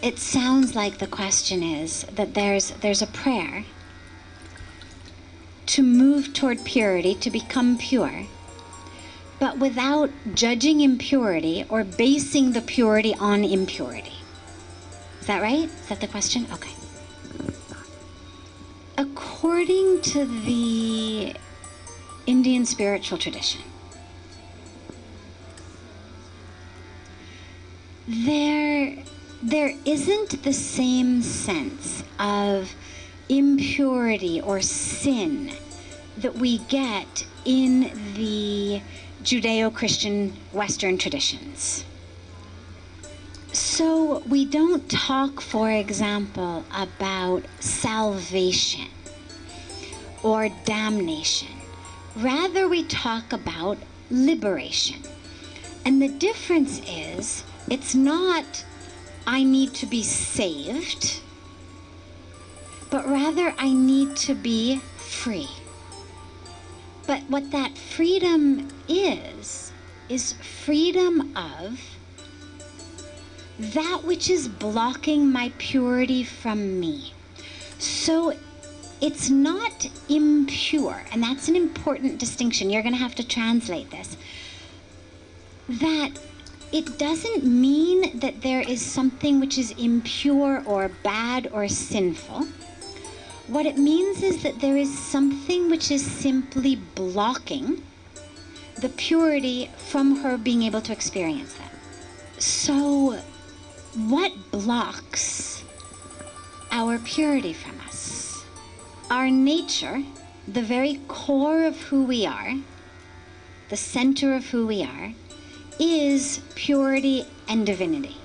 it sounds like the question is that there's a prayer to move toward purity, to become pure, but without judging impurity or basing the purity on impurity. Is that right? Is that the question? Okay. According to the Indian spiritual tradition, there isn't the same sense of impurity or sin that we get in the Judeo-Christian-Western traditions. So we don't talk, for example, about salvation or damnation. Rather, we talk about liberation. And the difference is, it's not, I need to be saved, but rather I need to be free. But what that freedom is freedom of that which is blocking my purity from me. So it's not impure, and that's an important distinction. You're going to have to translate this. That it doesn't mean that there is something which is impure or bad or sinful. What it means is that there is something which is simply blocking the purity from her being able to experience that. So what blocks our purity from us? Our nature, the very core of who we are, the center of who we are, is purity and divinity.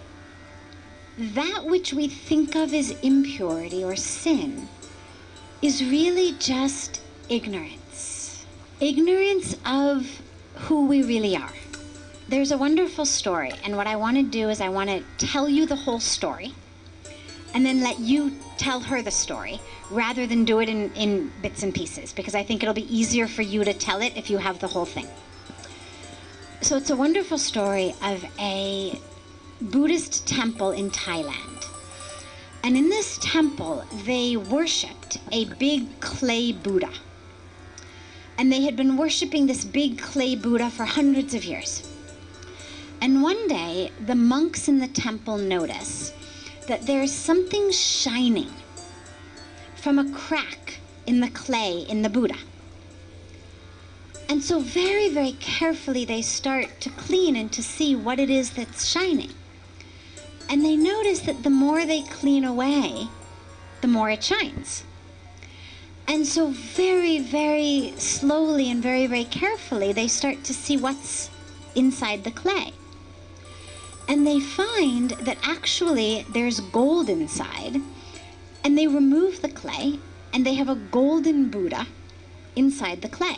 That which we think of as impurity or sin is really just ignorance. Ignorance of who we really are. There's a wonderful story, and what I want to do is I want to tell you the whole story and then let you tell her the story rather than do it in bits and pieces, because I think it'll be easier for you to tell it if you have the whole thing. So it's a wonderful story of a Buddhist temple in Thailand. And in this temple, they worshipped a big clay Buddha. And they had been worshiping this big clay Buddha for hundreds of years. And one day, the monks in the temple notice that there's something shining from a crack in the clay in the Buddha. And so very, very carefully they start to clean and to see what it is that's shining. And they notice that the more they clean away, the more it shines. And so very, very slowly and very, very carefully, they start to see what's inside the clay. And they find that actually there's gold inside. And they remove the clay, and they have a golden Buddha inside the clay.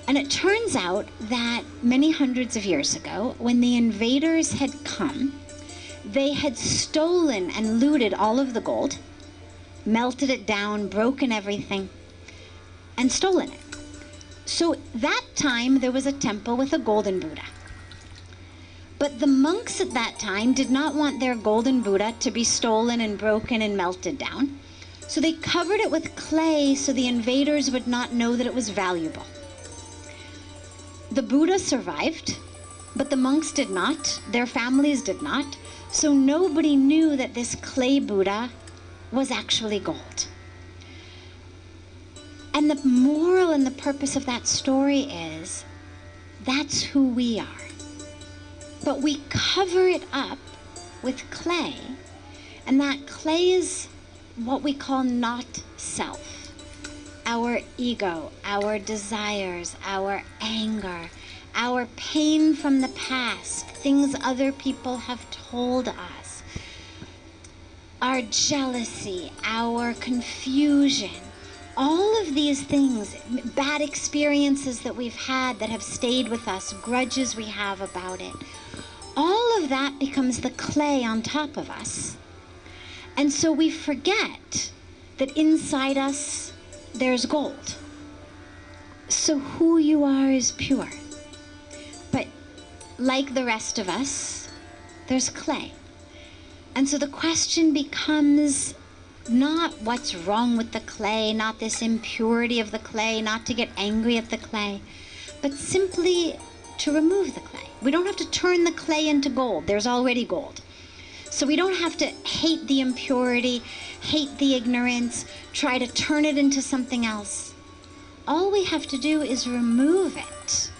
And it turns out that many hundreds of years ago, when the invaders had come, they had stolen and looted all of the gold, melted it down, broken everything, and stolen it. So that time there was a temple with a golden Buddha. But the monks at that time did not want their golden Buddha to be stolen and broken and melted down. So they covered it with clay so the invaders would not know that it was valuable. The Buddha survived, but the monks did not, their families did not, so nobody knew that this clay Buddha was actually gold. And the moral and the purpose of that story is, that's who we are. But we cover it up with clay, and that clay is what we call not self. Our ego, our desires, our anger, our pain from the past, things other people have told us, our jealousy, our confusion, all of these things, bad experiences that we've had that have stayed with us, grudges we have about it, all of that becomes the clay on top of us. And so we forget that inside us there's gold. So who you are is pure. But like the rest of us, there's clay. And so the question becomes not what's wrong with the clay, not this impurity of the clay, not to get angry at the clay, but simply to remove the clay. We don't have to turn the clay into gold. There's already gold. So we don't have to hate the impurity, hate the ignorance, try to turn it into something else. All we have to do is remove it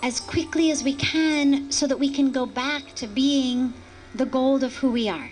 as quickly as we can so that we can go back to being the gold of who we are.